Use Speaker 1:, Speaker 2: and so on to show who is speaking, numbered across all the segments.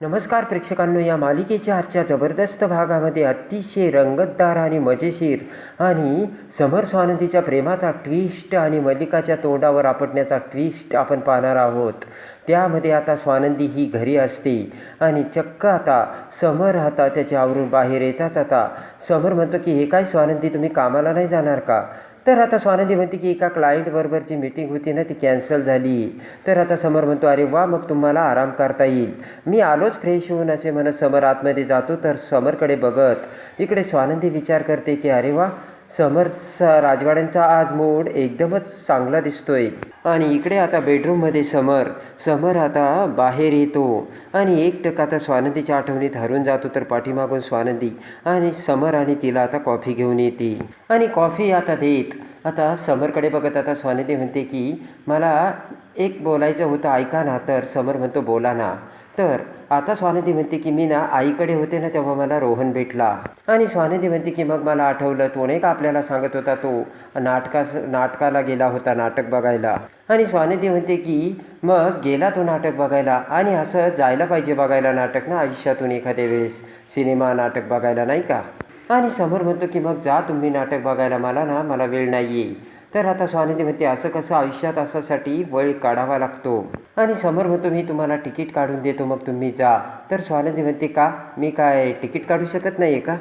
Speaker 1: नमस्कार प्रेक्षकांनो, या मालिकेच्या आजच्या जबरदस्त भागामध्ये अतिशय रंगतदार आणि मजेशीर आणि समर स्वानंदीच्या प्रेमाचा ट्विस्ट आणि मल्लिकाच्या तोंडावर आपटण्याचा ट्विस्ट आपण पाहणार आहोत. त्यामध्ये आता स्वानंदी ही घरी असते आणि चक्क आता समर आता त्याच्या आवरून बाहेर येताच आता समर म्हणतो की हे काय स्वानंदी, तुम्ही कामाला नाही जाणार का? तर आता स्वानंदी म्हणते की एका क्लायंटबरोबरची मीटिंग होती ना, ती कॅन्सल झाली. तर आता समर म्हणतो अरे वा, मग तुम्हाला आराम करता येईल, मी आलोच फ्रेश होऊन असे म्हणत समर आतमध्ये जातो. तर समरकडे बघत इकडे स्वानंदी विचार करते की अरे वा, समरचा राजवाड्यांचा आज मूड एकदमच चांगला दिसतोय. आणि इकडे आता बेडरूममध्ये समर आता बाहेर येतो आणि एकटक आता स्वानंदीच्या आठवणीत हरून जातो. तर पाठीमागून स्वानंदी आणि समर आणि तिला आता कॉफी घेऊन येते आणि कॉफी आता देत आता समरकडे बघत आता स्वानंदी म्हणते की मला एक बोलायचं होतं, ऐका ना. तर समर म्हणतो बोला ना. तर आता स्वानंदी म्हणते की मी ना आईकडे होते ना, तेव्हा मला रोहन भेटला. आणि स्वानंदी म्हणते की मग मला आठवलं, तो नाही का आपल्याला सांगत होता, तो नाटकाला गेला होता, नाटक बघायला. आणि स्वानंदी म्हणते की मग गेला तो नाटक बघायला, आणि असं जायला पाहिजे बघायला नाटक ना आयुष्यातून एखाद्या वेळेस, सिनेमा नाटक बघायला, नाही का? आणि समर म्हणतो की मग जा तुम्ही नाटक बघायला, मला वेळ नाही आहे. तर आता स्वानंदी म्हणते असं कसं, आयुष्यात असासाठी वेळ काढावा लागतो. आणि समर म्हणतो मी तुम्हाला तिकीट काढून देतो, मग तुम्ही जा. तर स्वानंदी म्हणते का, मी काय तिकीट काढू शकत नाही आहे का?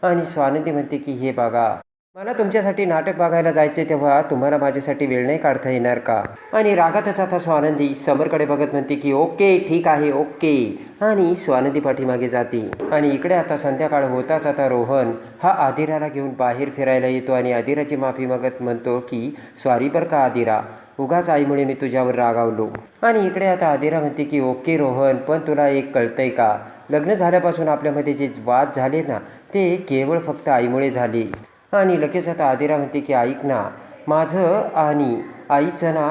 Speaker 1: आणि स्वानंदी म्हणते की हे बघा, मला तुमच्यासाठी नाटक बघायला जायचे, तेव्हा तुम्हाला माझ्यासाठी वेळ नाही काढता येणार का? आणि रागातच आता स्वानंदी समरकडे बघत म्हणते की ओके ठीक आहे, ओके. आणि स्वानंदी पाठीमागे जाते. आणि इकडे आता संध्याकाळ होताच आता रोहन हा आदिराला घेऊन बाहेर फिरायला येतो आणि आदिराची माफी मागत म्हणतो की सॉरी बरं का आदिरा, उगाच आईमुळे मी तुझ्यावर रागावलो. आणि इकडे आता आदिरा म्हणते की ओके रोहन, पण तुला एक कळतंय का, लग्न झाल्यापासून आपल्यामध्ये जे वाद झाले ना, ते केवळ फक्त आईमुळे झाले. आणि लगेच आता आदिरा म्हणते की ऐक ना, माझं आणि आईचं ना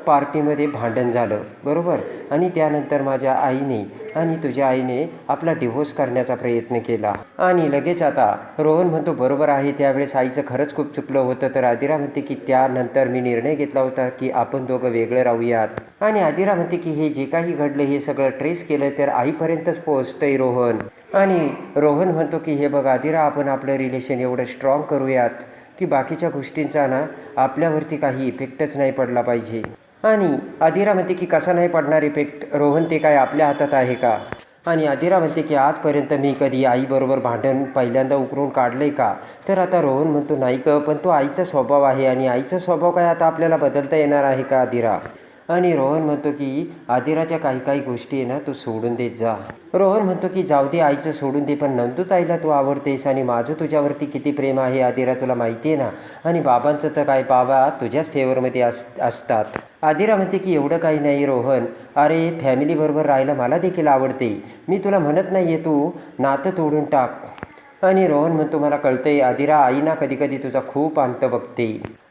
Speaker 1: पार्टीमध्ये भांडण झालं, बरोबर. आणि त्यानंतर माझ्या आईने आणि तुझ्या आईने आपला डिव्होर्स करण्याचा प्रयत्न केला. आणि लगेच आता रोहन म्हणतो बरोबर आहे, त्यावेळेस आईचं खरंच खूप चुकलं होतं. तर आदिरा म्हणते की त्यानंतर मी निर्णय घेतला होता की आपण दोघं वेगळे राहूयात. आणि आदिरा म्हणते की हे जे काही घडलं हे सगळं ट्रेस केलं तर आईपर्यंतच पोहोचतंय रोहन. आणि रोहन म्हणतो की हे बघ आदिरा, आपण आपलं रिलेशन एवढं स्ट्रॉंग करूयात की बाकीच्या गोष्टींचा ना आपल्यावरती काही इफेक्टच नाही पडला पाहिजे. आणि आदिरा म्हणते की कसा नाही पडणार इफेक्ट रोहन, ते काय आपल्या हातात आहे का? आणि आदिरा म्हणते की आजपर्यंत मी कधी आईबरोबर भांडण पहिल्यांदा उकरून काढलं का? तर आता रोहन म्हणतो नाही का, पण तो आईचा स्वभाव आहे आणि आईचा स्वभाव काय आता आपल्याला बदलता येणार आहे का आदिरा? आणि रोहन म्हणतो की आदिराच्या काही काही गोष्टी आहे ना तू सोडून देत जा. रोहन म्हणतो की जाऊ दे आईचं सोडून दे, पण नंदुताईला तू आवडतेस आणि माझं तुझ्यावरती किती प्रेम आहे आदिरा, तुला माहिती आहे ना. आणि बाबांचं तर काय, बाबा तुझ्याच फेवरमध्ये असतात. आदिरा म्हणते की एवढं काही नाही रोहन, अरे फॅमिलीबरोबर राहायला मला देखील आवडते, मी तुला म्हणत नाही आहे तू नातं तोडून टाक. आणि रोहन म्हणतो मला कळतंय आदिरा, आई ना कधी कधी तुझा खूप अंत बघते.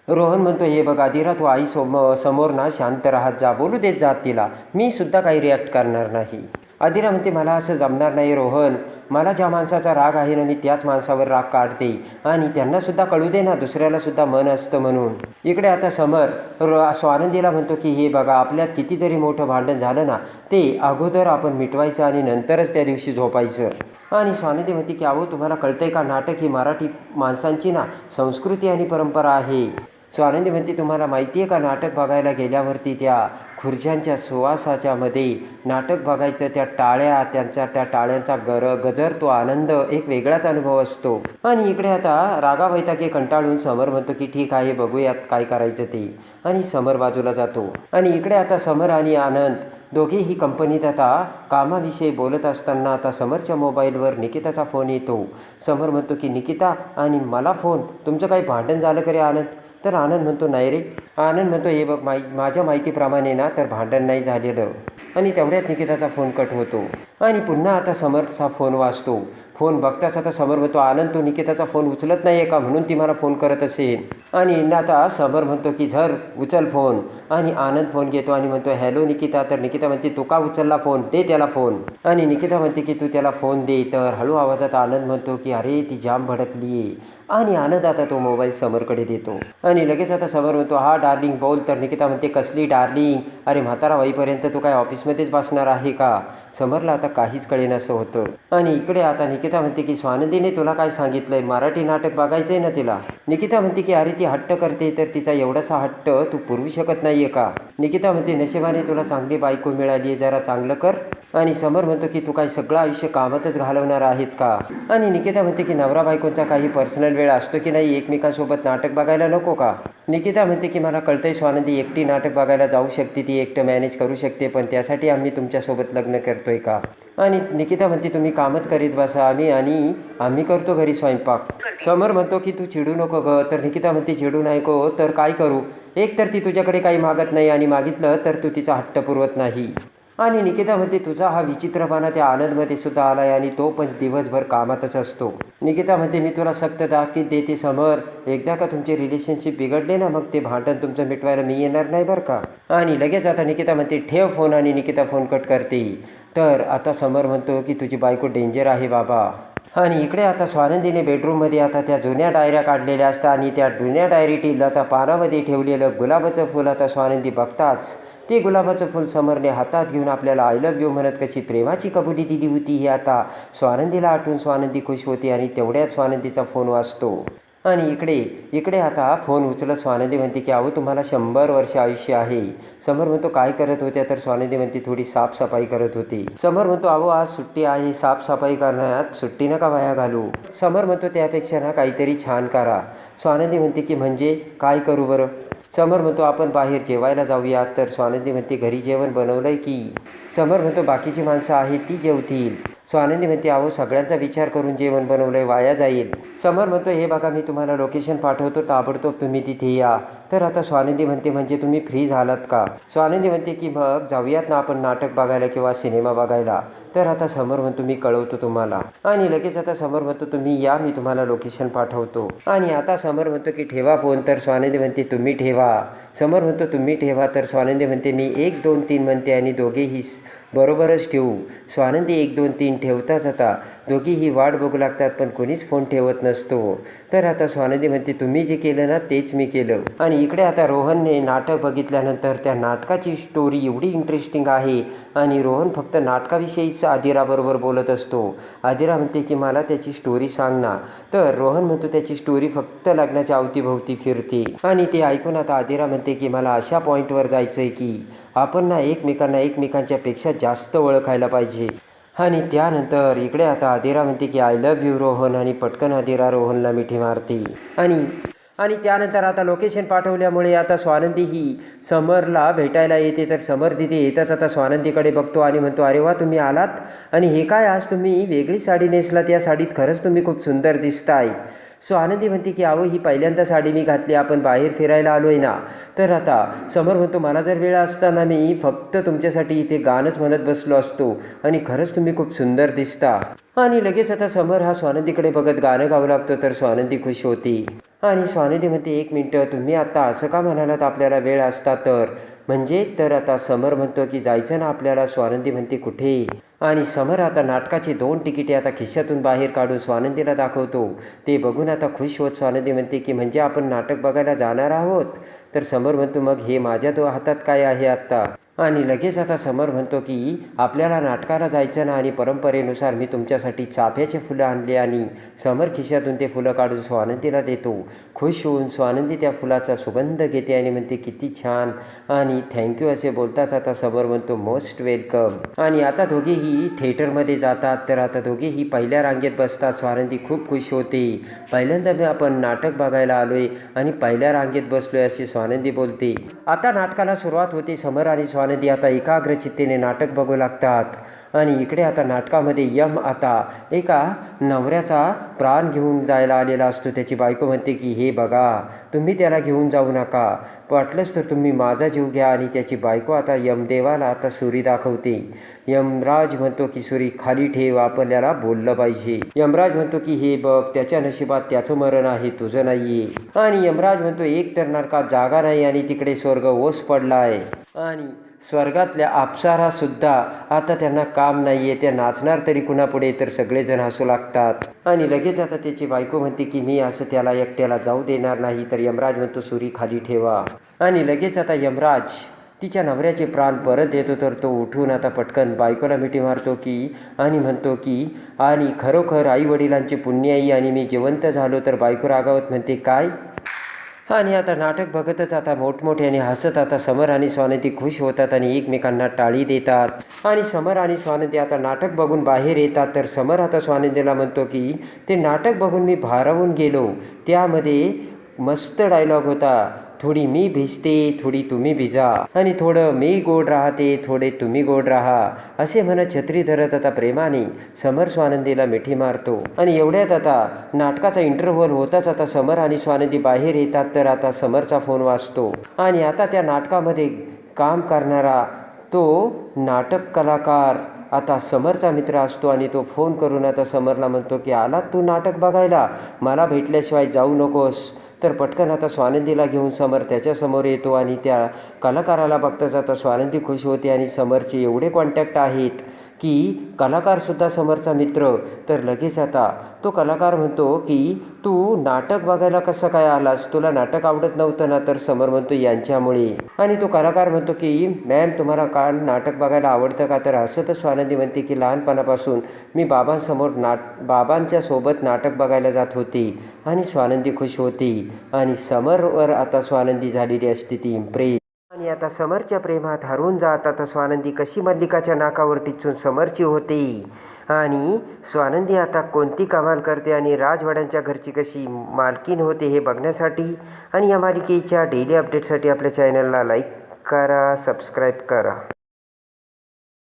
Speaker 1: रोहन म्हणतो हे बघ आदिरा, तू आई समोर ना शांत राहत जा, बोलू देत जा तिला, मी सुद्धा काही रिॲक्ट करणार नाही. आदिरा म्हणते मला असं जमणार नाही रोहन, मला ज्या माणसाचा राग आहे ना मी त्याच माणसावर राग काढते आणि त्यांनासुद्धा कळू दे ना, दुसऱ्यालासुद्धा मन असतं म्हणून. इकडे आता स्वानंदीला म्हणतो की हे बघा, आपल्यात किती जरी मोठं भांडण झालं ना, ते अगोदर आपण मिटवायचं आणि नंतरच त्या दिवशी झोपायचं. आणि स्वानंदी म्हणते की अहो तुम्हाला कळतंय का, नाटक ही मराठी माणसांची ना संस्कृती आणि परंपरा आहे. स्वानंदी म्हणते तुम्हाला माहिती आहे का, नाटक बघायला गेल्यावरती त्या खुर्च्यांच्या सुवासाच्या मध्ये नाटक बघायचं, त्या टाळ्यांचा गजर, तो आनंद एक वेगळाच अनुभव असतो. आणि इकडे आता रागा वैतागे कंटाळून समर म्हणतो की ठीक आहे, बघूयात काय करायचं ते. आणि समर बाजूला जातो. आणि इकडे आता समर आणि आनंद दोघेही कंपनीत आता कामाविषयी बोलत असताना आता समरच्या मोबाईलवर निकिताचा फोन येतो. समर म्हणतो की निकिता, आणि मला फोन, तुमचं काही भांडण झालं का रे आनंद? तर आनंद म्हणतो नाही रे. आनंद म्हणतो हे बघ माझ्या माहितीप्रमाणे ना तर भांडण नाही झालेलं. आणि तेवढ्यात निकिताचा फोन कट होतो आणि पुन्हा आता समरचा फोन वाजतो. फोन बघताच आता समर म्हणतो आनंद, तू निकिताचा फोन उचलत नाही आहे का, म्हणून ती मला फोन करत असेल. आणि आता समर म्हणतो की झर उचल फोन. आणि आनंद फोन घेतो आणि म्हणतो हॅलो निकिता. तर निकिता म्हणते तू का उचलला फोन, दे त्याला फोन. आणि निकिता म्हणते की तू त्याला फोन दे. तर हळू आवाजात आनंद म्हणतो की अरे ती जाम भडकली आहे. आणि आनंद आता तो मोबाईल समरकडे देतो. आणि लगेच आता समर म्हणतो हा डार्लिंग बोल. तर निकिता म्हणते कसली डार्लिंग, अरे म्हातारा होईपर्यंत तू काय ऑफिसमध्येच बसणार आहे का? समरला आता आता काहीच कळेनासं होतं. आणि इकडे आता निकिता म्हणते की स्वानंदीने तुला काय सांगितलंय, मराठी नाटक बघायचंय ना तिला. निकिता म्हणते की अरे ती हट्ट करते तर तिचा एवढासा हट्ट तू पुरवू शकत नाहीये का. निकिता म्हणते नशिबाने तुला चांगली बायको मिळाली, जरा चांगलं कर. आणि समर म्हणतो की तू काय सगळं आयुष्य कामातच घालवणार आहेत का. आणि निकिता म्हणते की नवरा बायकोंचा काही पर्सनल वेळ असतो की नाही, एकमेकांसोबत नाटक बघायला नको का. निकिता म्हणते की मला कळतंय स्वानंदी एकटी नाटक बघायला जाऊ शकते, ती एकटं मॅनेज करू शकते, पण त्यासाठी आम्ही तुमच्यासोबत लग्न करतोय का. आणि निकिता म्हणते तुम्ही कामच करीत बसा, आम्ही करतो घरी स्वयंपाक. समर म्हणतो की तू चिडू नको ग. तर निकिता म्हणते चिडू नाही को तर काय करू. एक तर ती तुझ्याकडे काही मागत नाही आणि मागितलं तर तू तिचा हट्ट पुरवत नाही. आणि निकिता म्हणते तुझा हा विचित्रपणा त्या आनंदमध्ये सुद्धा आलाय आणि तो पण दिवसभर कामातच असतो. निकिता म्हणते मी तुला सक्त ताकीद देते समर, एकदा का तुमचे रिलेशनशिप बिघडले ना मग ते भांडण तुमचं मिटवायला मी येणार नाही बरं का. आणि लगेच आता निकिता म्हणते ठेव फोन आणि निकिता फोन कट करते. तर आता समर म्हणतो की तुझी बायको डेंजर आहे बाबा. आणि इकडे आता स्वानंदीने बेडरूममध्ये आता त्या जुन्या डायऱ्या काढलेल्या असतात आणि त्या जुन्या डायरीतील आता पानामध्ये ठेवलेलं गुलाबाचं फूल आता स्वानंदी बघताच ते गुलाबाचं फूल समरने हातात घेऊन आपल्याला आय लव्ह यू म्हणत कशी प्रेमाची कबुली दिली होती हे आता स्वानंदीला आठवून स्वानंदी खुश होती. आणि तेवढ्यात स्वानंदीचा फोन वाजतो. आणि इकडे आता फोन उचलत स्वानंदी म्हणते की अहो तुम्हाला 100 वर्ष आयुष्य आहे. समर म्हणतो काय करत होत्या, तर स्वानंदी म्हणते थोडी साफसफाई करत होती. समर म्हणतो अहो आज सुट्टी आहे, साफसफाई करण्यात सुट्टी नका वाया घालू. समर म्हणतो त्यापेक्षा ना काहीतरी छान करा. स्वानंदी म्हणते की म्हणजे काय करू बरं. समर म्हणतो आपण बाहेर जेवायला जाऊया. तर स्वानंदी म्हणते घरी जेवण बनवलंय की. समर म्हणतो बाकीची माणसं आहेत ती जेवतील. स्वानंदी म्हणते अहो सगळ्यांचा विचार करून जेवण बनवलंय, वाया जाईल. समर म्हणतो हे बघा मी तुम्हाला लोकेशन पाठवतो, ताबडतोब तुम्ही तिथे या. तर आता स्वानंदी म्हणते म्हणजे तुम्ही फ्री झालात का. स्वानंदी म्हणते की मग जाऊयात ना आपण नाटक बघायला किंवा सिनेमा बघायला. तर आता समर म्हणतो मी कळवतो तुम्हाला. आणि लगेच आता समर म्हणतो तुम्ही या, मी तुम्हाला लोकेशन पाठवतो. आणि आता समर म्हणतो की ठेवा फोन. तर स्वानंदी म्हणते तुम्ही ठेवा. समर म्हणतो तुम्ही ठेवा. तर स्वानंदी म्हणते मी 1 2 3 म्हणते आणि दोघेही बरोबरच ठेवू. स्वानंदी 1 2 3 ठेवताच आता दोघीही वाट बघू लागतात पण कोणीच फोन ठेवत नसतो. तर आता स्वानंदी म्हणते तुम्ही जे केलं ना तेच मी केलं. आणि इकडे आता रोहनने नाटक बघितल्यानंतर त्या नाटकाची स्टोरी एवढी इंटरेस्टिंग आहे आणि रोहन फक्त नाटकाविषयीच आदिराबरोबर बोलत असतो. आदिरा म्हणते की मला त्याची स्टोरी सांग ना. तर रोहन म्हणतो त्याची स्टोरी फक्त लग्नाच्या अवतीभोवती फिरते. आणि ते ऐकून आता आदिरा म्हणते की मला अशा पॉईंटवर जायचं आहे की आपण ना एकमेकांच्या पेक्षा जास्त ओळखायला पाहिजे. आणि त्यानंतर इकडे आता आदिरा म्हणते की आय लव्ह यू रोहन आणि पटकन आदिरा रोहनला मिठी मारते. आणि त्यानंतर आता लोकेशन पाठवल्यामुळे आता स्वानंदी ही समरला भेटायला येते. तर समर तिथे येताच आता स्वानंदीकडे बघतो आणि म्हणतो अरे वा तुम्ही आलात आणि हे काय आज तुम्ही वेगळी साडी नेसलात, या साडीत खरंच तुम्ही खूप सुंदर दिसताय. स्वानंदी म्हणते की अहो ही पहिल्यांदा साडी मी घातली, आपण बाहेर फिरायला आलो आहे ना. तर आता समर म्हणतो मला जर वेळ असताना मी फक्त तुमच्यासाठी इथे गाणंच म्हणत बसलो असतो आणि खरंच तुम्ही खूप सुंदर दिसता. आणि लगेच आता समर हा स्वानंदीकडे बघत गाणं गाऊ लागतो. तर स्वानंदी खुश होती. आणि स्वानंदी म्हणते 1 मिनटं तुम्ही आता असं का म्हणालात आपल्याला वेळ असता तर म्हणजे. तर आता समर म्हणतो की जायचं ना आपल्याला. स्वानंदी म्हणते कुठे. आणि समर आता नाटकाची 2 तिकिटे आता खिशातून बाहेर काढून स्वानंदीला दाखवतो. ते बघून आता खुश होत स्वानंदी म्हणते की म्हणजे आपण नाटक बघायला जाणार आहोत. तर समर म्हणतो मग हे माझ्या हातात काय आहे आत्ता. आणि लगेच आता समर म्हणतो की आपल्याला नाटकाला जायचं ना आणि परंपरेनुसार मी तुमच्यासाठी चाफ्याचे फुलं आणले. आणि समर खिशातून ते फुलं काढून स्वानंदीला देतो. खुश होऊन स्वानंदी त्या फुलाचा सुगंध घेते आणि म्हणते किती छान आणि थँक्यू असे बोलताच आता समर म्हणतो मोस्ट वेलकम. आणि आता दोघेही थिएटरमध्ये जातात. तर आता दोघेही पहिल्या रांगेत बसतात. स्वानंदी खूप खुश होते. पहिल्यांदा मी आपण नाटक बघायला आलोय आणि पहिल्या रांगेत बसलोय असे स्वानंदी बोलते. आता नाटकाला सुरुवात होते. समर आणि स्वानंदी आता एकाग्रचित्तेने नाटक बघू लागतात. आणि इकडे आता नाटकामध्ये यम आता एका नवऱ्याचा प्राण घेऊन जायला आलेला असतो. त्याची बायको म्हणते की हे बघा तुम्ही त्याला घेऊन जाऊ नका, वाटलंच तर तुम्ही माझा जीव घ्या. आणि त्याची बायको आता यमदेवाला आता सुरी दाखवते. यमराज म्हणतो की सुरी खाली ठेव, आपल्याला बोललं पाहिजे. यमराज म्हणतो की हे बघ त्याच्या नशिबात त्याचं मरण आहे, तुझं नाहीये. आणि यमराज म्हणतो एक तर नरकात जागा नाही आणि तिकडे स्वर्ग ओस पडलाय आणि स्वर्गातल्या अप्सरासुद्धा आता त्यांना काम नाही आहे, त्या नाचणार तरी कुणापुढे. तर सगळेजण हसू लागतात. आणि लगेच आता त्याची बायको म्हणते की मी असं त्याला एकट्याला जाऊ देणार नाही. तर यमराज म्हणतो सुरी खाली ठेवा. आणि लगेच आता यमराज तिच्या नवऱ्याचे प्राण परत येतो तर तो उठून आता पटकन बायकोला मिठी मारतो आणि म्हणतो आणि खरोखर आईवडिलांची पुण्याई आणि मी जिवंत झालो. तर बायको रागावत म्हणते काय. आणि आता नाटक बघतच आता मोठमोठ्याने हसत आता समर आणि स्वानंदी खुश होतात आणि एकमेकांना टाळी देतात. आणि समर आणि स्वानंदी आता नाटक बघून बाहेर येतात. तर समर आता स्वानंदीला म्हणतो ते नाटक बघून मी भारावून गेलो. त्यामध्ये मस्त डायलॉग होता, थोडी मी भिजते थोडी तुम्ही भिजा आणि थोडं मी गोड राहते थोडे तुम्ही गोड राहा, असे म्हणत छत्री धरत आता प्रेमाने समर स्वानंदीला मिठी मारतो. आणि एवढ्यात आता नाटकाचा इंटरव्हल होताच आता समर आणि स्वानंदी बाहेर येतात. तर आता समरचा फोन वाजतो आणि आता त्या नाटकामध्ये काम करणारा तो नाटक कलाकार आता समरचा मित्र असतो आणि तो फोन करून आता समरला म्हणतो आलात तू नाटक बघायला, मला भेटल्याशिवाय जाऊ नकोस. तर पटकन आता स्वानंदीला घेऊन समर त्याच्यासमोर येतो आणि त्या कलाकाराला बघताच आता स्वानंदी खुश होते आणि समरचे एवढे कॉन्टॅक्ट आहेत कलाकारसुद्धा समरचा मित्र. तर लगेच आता तो कलाकार म्हणतो तू नाटक बघायला कसं काय आलास, तुला नाटक आवडत नव्हतं ना. तर समर म्हणतो यांच्यामुळे. आणि तो कलाकार म्हणतो मॅम तुम्हाला का नाटक बघायला आवडतं का. तर हसतच स्वानंदी म्हणते लहानपणापासून मी बाबांच्या सोबत नाटक बघायला जात होते. आणि स्वानंदी खुश होती आणि समरवर आता स्वानंदी झालेली असते ती इम्प्रेस. आणि आता समरच्या प्रेमात हरवून जात आता स्वानंदी कशी मल्लिकाच्या नाकावर टिचून समरची होते. आणि स्वानंदी आता कोणती कमाल करते आणि राजवाड्यांच्या घरची कशी मालकीन होते हे बघण्यासाठी आणि या मालिकेच्या डेली अपडेटसाठी आपल्या चॅनलला लाईक करा, सबस्क्राईब करा.